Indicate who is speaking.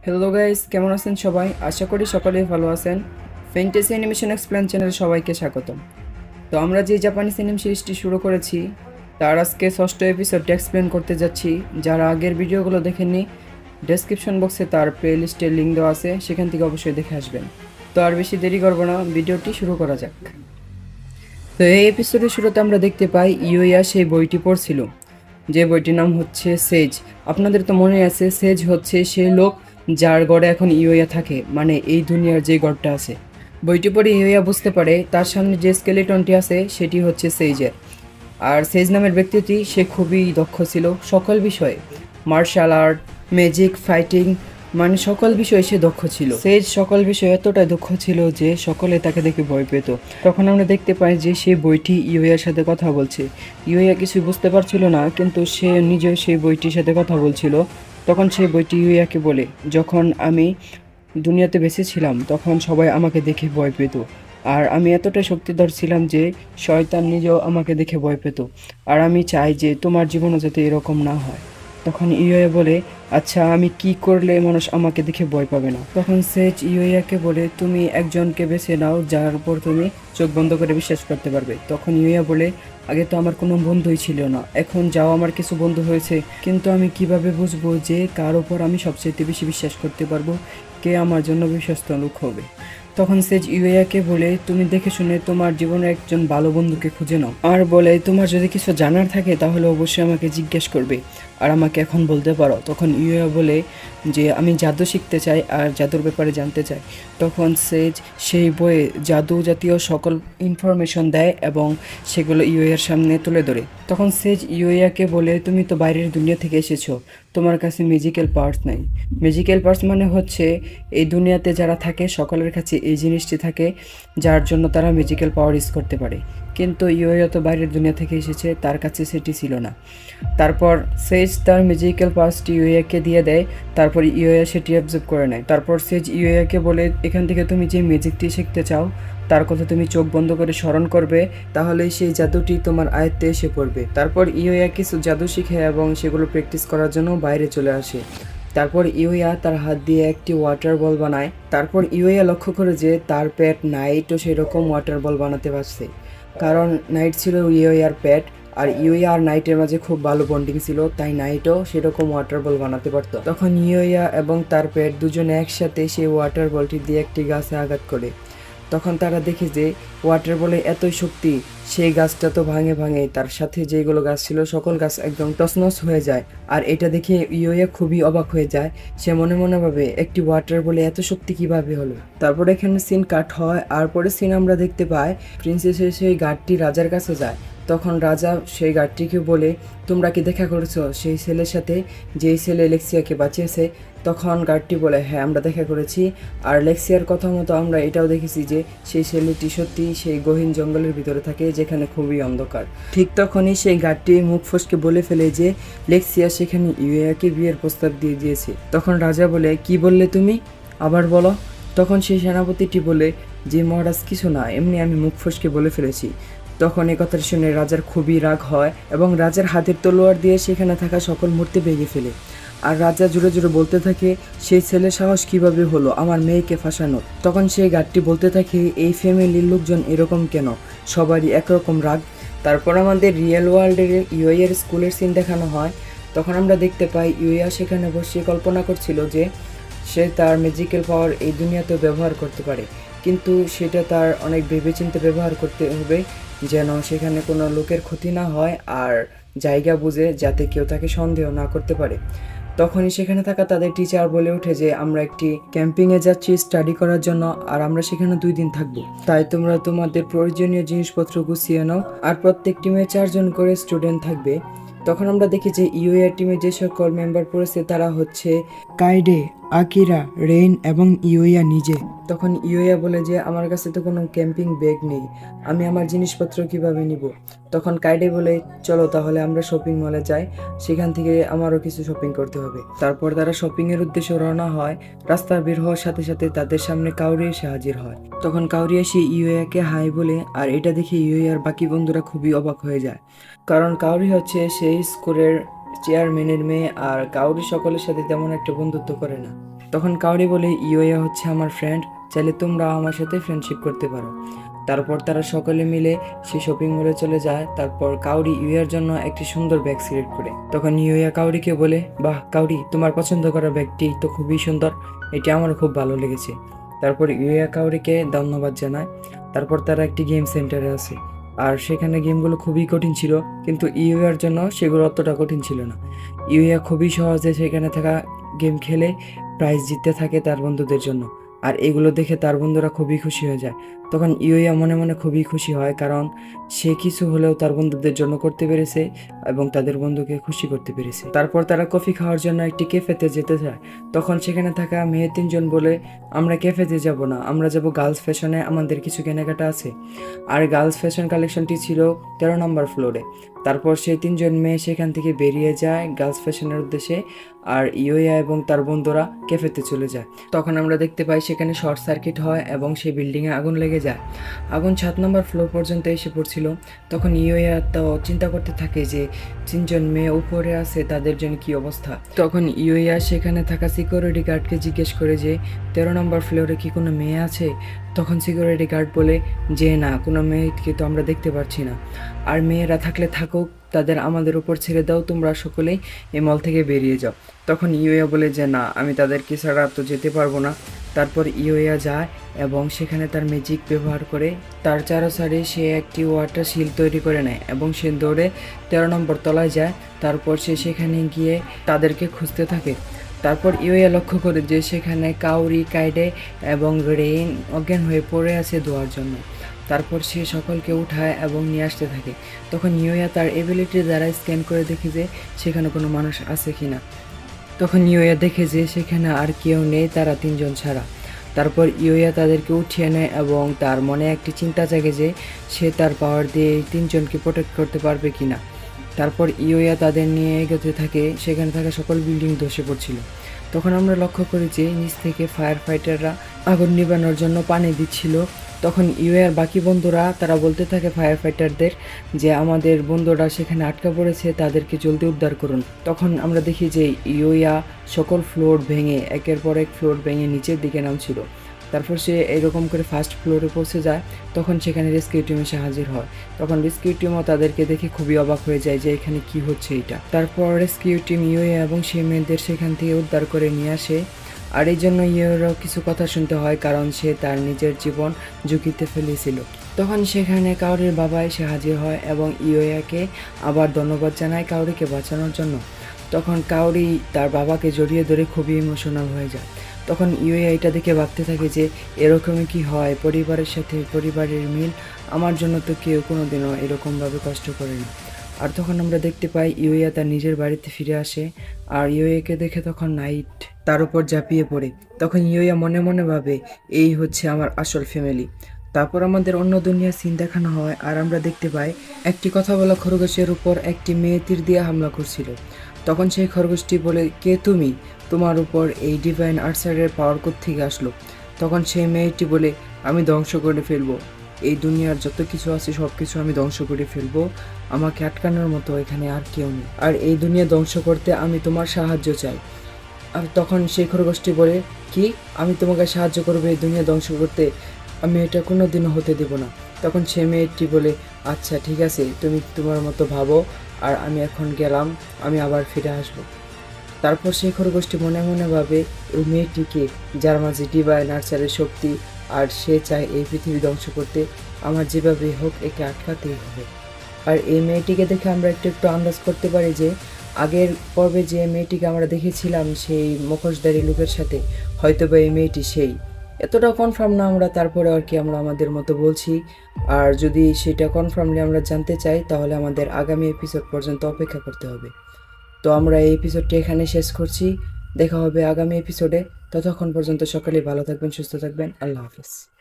Speaker 1: Hello guys, কেমন আছেন সবাই? আশা করি সকলেই ভালো আছেন। ফ্যান্টাসি অ্যানিমেশন এক্সপ্লেন চ্যানেলে সবাইকে স্বাগতম। তো আমরা যে জাপানিজ অ্যানিমে সিরিজটি শুরু করেছি তার আজকে ষষ্ঠ এপিসোডটি এক্সপ্লেন করতে যাচ্ছি। যারা আগের ভিডিওগুলো দেখেননি, ডেসক্রিপশন বক্সে তার প্লেলিস্টের লিঙ্ক দেওয়া আছে, সেখান থেকে অবশ্যই দেখে আসবেন। তো আর বেশি দেরি করবো না, ভিডিওটি শুরু করা যাক। তো এই এপিসোডের শুরুতে আমরা দেখতে পাই ইউইয়া সেই বইটি পড়ছিল, যে বইটির নাম হচ্ছে সেজ। আপনাদের তো মনে আছে, সেজ হচ্ছে সেই লোক যার গড়ে এখন ইউইয়া থাকে, মানে এই দুনিয়ার যে গড়টা আছে। বইটি পড়ে ইউইয়া বুঝতে পারে তার সামনে যে স্কেলেটনটি আছে সেটি হচ্ছে সেজের। আর সেজ নামের ব্যক্তিটি সে খুবই দক্ষ ছিল সকল বিষয়ে, মার্শাল আর্ট, ম্যাজিক, ফাইটিং, মানে সকল বিষয়ে সে দক্ষ ছিল। সেজ সকল বিষয়ে এতটাই দক্ষ ছিল যে সকলে তাকে দেখে ভয় পেত। তখন আমরা দেখতে পাই যে সে বইটি ইউইয়ার সাথে কথা বলছে। ইউইয়া কিছুই বুঝতে পারছিল না, কিন্তু সে নিজে সেই বইটির সাথে কথা বলছিল। তখন সেই বইটি ইউইয়াকে বলে, যখন আমি দুনিয়াতে বেঁচে ছিলাম তখন সবাই আমাকে দেখে ভয় পেত, আর আমি এতটাই শক্তিধর ছিলাম যে শয়তান নিজেও আমাকে দেখে ভয় পেত। আর আমি চাই যে তোমার জীবনও যাতে এরকম না হয়। তখন ইউইয়া বলে, আচ্ছা আমি কি করলে মানুষ আমাকে দেখে ভয় পাবে না? তখন সেজ ইউইয়াকে বলে, তুমি একজনকে বেছে নাও যার উপর তুমি চোখ বন্ধ করে বিশ্বাস করতে পারবে। তখন ইউইয়া বলে, আগে তো আমার কোনো বন্ধুই ছিল না, এখন যাও আমার কিছু বন্ধু হয়েছে, কিন্তু আমি কিভাবে বুঝবো যে কার উপর আমি সবচেয়ে বেশি বিশ্বাস করতে পারবো, কে আমার জন্য বিশ্বস্ত লোক হবে? তখন সেজ ইউইয়াকে বলে, তুমি দেখে শুনে তোমার জীবনে একজন ভালো বন্ধুকে খুঁজে নাও, আর বলে তোমার যদি কিছু জানার থাকে তাহলে অবশ্যই আমাকে জিজ্ঞেস করবে, আর আমাকে এখন বলতে পারো। তখন ইউইয়া বলে যে আমি জাদু শিখতে চাই আর জাদুর ব্যাপারে জানতে চাই। তখন সেজ সেই বইয়ে জাদু জাতীয় সকল ইনফরমেশন দেয় এবং সেগুলো ইউইয়ার সামনে তুলে ধরে। তখন সেজ ইউইয়াকে বলে, তুমি তো বাইরের দুনিয়া থেকে এসেছো, তোমার কাছে ম্যাজিক্যাল পাওয়ার্স নাই। ম্যাজিক্যাল পাওয়ার্স মানে হচ্ছে এই দুনিয়াতে যারা থাকে সকলের কাছে এই জিনিসটি থাকে যার জন্য তারা ম্যাজিক্যাল পাওয়ার ইউজ করতে পারে, কিন্তু ইউইয়া তো বাইরের দুনিয়া থেকে এসেছে, তার কাছে সেটি ছিল না। তারপর সেজ তার ম্যাজিক্যাল পাওয়ারটি ইউইয়াকে দিয়ে দেয়। তারপর ইউইয়া সেটি অবজার্ভ করে নেয়। তারপর সেজ ইউইয়াকে বলে, এখান থেকে তুমি যে ম্যাজিকটি শিখতে চাও তার কথা তুমি চোখ বন্ধ করে স্মরণ করবে, তাহলেই সেই জাদুটি তোমার আয়ত্তে এসে পড়বে। তারপর ইউইয়া কিছু জাদু শিখে এবং সেগুলো প্র্যাকটিস করার জন্য বাইরে চলে আসে। তারপর ইউইয়া তার হাত দিয়ে একটি ওয়াটার বল বানায়। তারপর ইউইয়া লক্ষ্য করে যে তার পেট নাইটও সেরকম ওয়াটার বল বানাতে পারছে, কারণ নাইট ছিল ইউইয়ার পেট, আর ইউইয়া আর নাইটের মাঝে খুব ভালো বন্ডিং ছিল, তাই নাইটও সেরকম ওয়াটার বল বানাতে পারত। তখন ইউইয়া এবং তার পেট দুজনে একসাথে সেই ওয়াটার বলটি দিয়ে একটি গাছে আঘাত করে। তখন তারা দেখে যে ওয়াটার বলে এতই শক্তি, সেই গাছটা তো ভাঙে ভাঙে, তার সাথে যেগুলো গাছ ছিল সকল গাছ একদম তছনছ হয়ে যায়। আর এটা দেখে ইউইয়া খুবই অবাক হয়ে যায়। সে মনে মনে ভাবে, একটি ওয়াটার বলে এত শক্তি কিভাবে হলো? তারপর এখানে সিন কাট হয়, আর পরে সিন আমরা দেখতে পাই প্রিন্সেসের সেই গার্ডটি রাজার কাছে যায়। তখন রাজা সেই গার্ডটিকে বলে, তোমরা কি দেখা করেছো সেই ছেলের সাথে, যেই ছেলে লেক্সিয়াকে বাঁচিয়েছে? তখন গার্ডটি বলে, হ্যাঁ আমরা দেখা করেছি, আর লেক্সিয়ার কথা মতো আমরা এটাও দেখেছি যে সেই ছেলেটি সত্যি সেই গহীন জঙ্গলের ভিতরে থাকে, যেখানে খুবই অন্ধকার। ঠিক তখনই সেই গার্ডটি মুখ ফসকে বলে ফেলে যে লেক্সিয়া সেখানে ইউইয়াকে বিয়ের প্রস্তাব দিয়ে দিয়েছে। তখন রাজা বলে, কি বললে তুমি, আবার বলো? তখন সেই সেনাপতিটি বলে যে মহারাজ কিছু না, এমনি আমি মুখ ফসকে বলে ফেলেছি। তখন এই কথাটা শুনে রাজার খুবই রাগ হয় এবং রাজার হাতের তলোয়ার দিয়ে সেখানে থাকা সকল মূর্তি ভেঙে ফেলে। আর রাজা জোরে জোরে বলতে থাকে, সেই ছেলের সাহস কিভাবে হলো আমার মেয়েকে ফাঁসানোর? তখন সেই গার্ডটি বলতে থাকে, এই ফ্যামিলির লোকজন এরকম কেন, সবারই একরকম রাগ। তারপর আমাদের রিয়েল ওয়ার্ল্ডের ইউইয়ার স্কুলের সিন দেখানো হয়। তখন আমরা দেখতে পাই ইউইয়া সেখানে বসে কল্পনা করছিল যে সে তার ম্যাজিক্যাল পাওয়ার এই দুনিয়াতেও ব্যবহার করতে পারে, কিন্তু সেটা তার অনেক ভেবেচিন্তে ব্যবহার করতে হবে, যেন সেখানে কোনো লোকের ক্ষতি না হয়, আর জায়গা বুঝে, যাতে কেউ তাকে সন্দেহ না করতে পারে। তখনই সেখানে থাকা তাদের টিচার বলে ওঠে যে আমরা একটি ক্যাম্পিংয়ে যাচ্ছি স্টাডি করার জন্য, আর আমরা সেখানে 2 দিন থাকবো, তাই তোমরা তোমাদের প্রয়োজনীয় জিনিসপত্র গুছিয়ে নাও, আর প্রত্যেক টিমে 4 জন করে স্টুডেন্ট থাকবে। তখন আমরা দেখি যে ইউইয়ার টিমে যে সকল মেম্বার পড়েছে তারা হচ্ছে কাইডে, আকিরা, রেইন এবং ইউইয়া নিজে। তখন ইউইয়া বলে যে আমার কাছে তো কোনো ক্যাম্পিং ব্যাগ নেই, আমি আমার জিনিসপত্র কিভাবে নিব? তখন কাইডে বলে, চলো তাহলে আমরা শপিং মলে যাই, সেখান থেকে আমারও কিছু শপিং করতে হবে। তারপর তারা শপিং এর উদ্দেশ্যে রওনা হয়। রাস্তার বের হওয়ার সাথে সাথে তাদের সামনে কাউরি এসে হাজির হয়। তখন কাউরি এসে ইউইয়াকে হাই বলে, আর এটা দেখে ইউইয়ার বাকি বন্ধুরা খুবই অবাক হয়ে যায়, কারণ কাউরি হচ্ছে সেই স্কুলের চেয়ারম্যানের মেয়ে, আর কাউরি সকলের সাথে তেমন একটা বন্ধুত্ব করে না। তখন কাউরি বলে ইউয়া হচ্ছে আমার ফ্রেন্ড, চাইলে তোমরা আমার সাথে ফ্রেন্ডশিপ করতে পারো। তারপর তারা সকলে মিলে সেই শপিং মলে চলে যায়। তারপর কাউরি ইউয়ার জন্য একটি সুন্দর ব্যাগ সিলেক্ট করে। তখন ইউয়া কাউরিকে বলে, বাহ কাউরি, তোমার পছন্দ করা ব্যাগটি তো খুবই সুন্দর, এটি আমারও খুব ভালো লেগেছে। তারপর ইউয়া কাউরিকে ধন্যবাদ জানায়। তারপর তারা একটি গেম সেন্টারে আসে, আর সেখানে গেমগুলো খুবই কঠিন ছিল, কিন্তু ইউয়ার জন্য সেগুলো অতটা কঠিন ছিল না। ইউয়া খুবই সহজে সেখানে থাকা গেম খেলে প্রাইজ জিততে থাকে তার বন্ধুদের জন্য। আর এগুলো দেখে তার বন্ধুরা খুবই খুশি হয়ে যায়। তখন ইউয়া মনে মনে খুবই খুশি হয়, কারণ সে কিছু হলেও তার বন্ধুদের জন্য করতে পেরেছে এবং তাদের বন্ধুকে খুশি করতে পেরেছে। তারপর তারা কফি খাওয়ার জন্য একটি ক্যাফেতে যেতে চায়। তখন সেখানে থাকা মেয়ে তিনজন বলে, আমরা ক্যাফেতে যাব না, আমরা যাব গার্লস ফ্যাশনে, আমাদের কিছু কেনাকাটা আছে। আর গার্লস ফ্যাশন কালেকশনটি ছিল 13 নম্বর ফ্লোরে। তারপর সেই তিনজন মেয়ে সেখান থেকে বেরিয়ে যায় গার্লস ফ্যাশনের উদ্দেশ্যে, আর ইউয়া এবং তার বন্ধুরা ক্যাফেতে চলে যায়। তখন আমরা দেখতে পাই সেখানে শর্ট সার্কিট হয় এবং সেই বিল্ডিংয়ে আগুন লেগে যায়। আগুন 7 নম্বর ফ্লোর পর্যন্ত এসে পড়ছিল। তখন ইউয়া তো চিন্তা করতে থাকে যে তিনজন মেয়ে উপরে আছে, তাদের জন্য কি অবস্থা। তখন ইউয়া সেখানে থাকা সিকিউরিটি গার্ডকে জিজ্ঞেস করে যে 13 নম্বর ফ্লোরে কি কোনো মেয়ে আছে। তখন সিকিউরিটি গার্ড বলে যে না, কোনো মেয়েকে তো আমরা দেখতে পাচ্ছি না, আর মেয়েরা থাকলে থাকুক, তাদের আমাদের উপর ছেড়ে দাও, তোমরা সকলেই এই মল থেকে বেরিয়ে যাও। তখন ইউয়া বলে যে না, আমি তাদেরকে ছাড়া তো যেতে পারবো না। তারপর ইউয়া যায় এবং সেখানে তার ম্যাজিক ব্যবহার করে তার চারোসাইডে সে একটি ওয়াটার শিল তৈরি করে নেয় এবং সে দৌড়ে 13 নম্বর তলায় যায়। তারপর সে সেখানে গিয়ে তাদেরকে খুঁজতে থাকে। তারপর ইউয়া লক্ষ্য করে যে সেখানে কাউরি, কাইডে এবং রেইন অজ্ঞান হয়ে পড়ে আছে ধোয়ার জন্য। তারপর সে সকলকে উঠায় এবং নিয়ে আসতে থাকে। তখন ইউয়া তার এবিলিটি দ্বারা স্ক্যান করে দেখে যে সেখানে কোনো মানুষ আছে কিনা। তখন ইউয়া দেখে যে সেখানে আর কেউ নেই, তারা তিনজন ছাড়া। তারপর ইউয়া তাদেরকে উঠিয়ে নেয় এবং তার মনে একটি চিন্তা জাগে যে সে তার পাওয়ার দিয়ে এই তিনজনকে প্রোটেক্ট করতে পারবে কিনা। তারপর ইউয়া তাদের নিয়ে এগোতে থাকে। সেখানে থাকা সকল বিল্ডিং ধসে পড়ছিল। তখন আমরা লক্ষ্য করি যে নিচ থেকে ফায়ার ফাইটাররা আগুন নিবানোর জন্য পানি দিচ্ছিল। তখন ইউএর বাকি বন্ধুরা তারা বলতে থাকে ফায়ার ফাইটারদের যে আমাদের বন্ধুরা সেখানে আটকা পড়েছে, তাদেরকে জলদি উদ্ধার করুন। তখন আমরা দেখি যে ইউয়া সকল ফ্লোর ভেঙে একের পর এক ফ্লোর ভেঙে নিচের দিকে নামছিল। তারপর সে এরকম করে ফার্স্ট ফ্লোরে পৌঁছে যায়। তখন সেখানে রেস্কিউ টিম এসে হাজির হয়। তখন রেস্কিউ টিমও তাদেরকে দেখে খুবই অবাক হয়ে যায় যে এখানে কি হচ্ছে এটা। তারপর রেস্কিউ টিম ইউএ এবং সেই মেয়েদের সেখান থেকে উদ্ধার করে নিয়ে আসে। আর এই জন্য ইউরও কিছু কথা শুনতে হয়, কারণ সে তার নিজের জীবন ঝুঁকিতে ফেলেছিল। তখন সেখানে কাউরির বাবা এসে হাজির হয় এবং ইউয়াকে আবার ধন্যবাদ জানায় কাউরিকে বাঁচানোর জন্য। তখন কাউরি তার বাবাকে জড়িয়ে ধরে খুবই ইমোশনাল হয়ে যায়। তখন ইউয়া এটা দেখে ভাবতে থাকে যে এরকমই কি হয়, পরিবারের সাথে পরিবারের মিল, আমার জন্য তো কেউ কোনোদিনও এরকমভাবে কষ্ট করে না। আর তখন আমরা দেখতে পাই ইউয়া তার নিজের বাড়িতে ফিরে আসে, আর ইউয়াকে দেখে তখন নাইট তার উপর ঝাঁপিয়ে পড়ে। তখন ইউয়া মনে মনে ভাবে এই হচ্ছে আমার আসল ফ্যামিলি। তারপর আমাদের অন্য দুনিয়ার সিন দেখানো হয়, আর আমরা দেখতে পাই একটি কথা বলা খরগোশের উপর একটি মেয়ে তীর দিয়ে হামলা করছিল। তখন সেই খরগোশটি বলে, কে তুমি? তোমার উপর এই ডিভাইন আর্চারের পাওয়ার কোত্থেকে আসলো? তখন সেই মেয়েটি বলে, আমি ধ্বংস করে ফেলবো, এই দুনিয়ার যত কিছু আছে সব কিছু আমি ধ্বংস করে ফেলবো, আমাকে আটকানোর মতো এখানে আর কেউ নেই, আর এই দুনিয়া ধ্বংস করতে আমি তোমার সাহায্য চাই। আর তখন সেই খরগোশটি বলে, কি, আমি তোমাকে সাহায্য করবো এই দুনিয়া ধ্বংস করতে? আমি এটা কোনো দিনও হতে দেব না। তখন সে মেয়েটি বলে, আচ্ছা ঠিক আছে, তুমি তোমার মতো ভাবো, আর আমি এখন গেলাম, আমি আবার ফিরে আসবো। তারপর সেই খরগোশটি মনে মনে ভাবে ওই মেয়েটিকে, যার মাঝে ডিভাইন আর্চারের শক্তি, আর সে চায় এই পৃথিবী ধ্বংস করতে, আমার যেভাবে হোক একে আটকাতেই হবে। আর এই মেয়েটিকে দেখে আমরা একটু একটু আন্দাজ করতে পারি যে আগের পর্বে যে মেয়েটিকে আমরা দেখেছিলাম সেই মুখোশধারী লোকের সাথে, হয়তো বা এই মেয়েটি সেই। এতটা কনফার্ম না আমরা, তারপরে আর কি আমরা আমাদের মতো বলছি। আর যদি সেটা কনফার্মলি আমরা জানতে চাই, তাহলে আমাদের আগামী এপিসোড পর্যন্ত অপেক্ষা করতে হবে। তো আমরা এই এপিসোডটি এখানে শেষ করছি। দেখা হবে আগামী এপিসোডে। ততক্ষণ পর্যন্ত সকলেই ভালো থাকবেন, সুস্থ থাকবেন। আল্লাহ হাফেজ।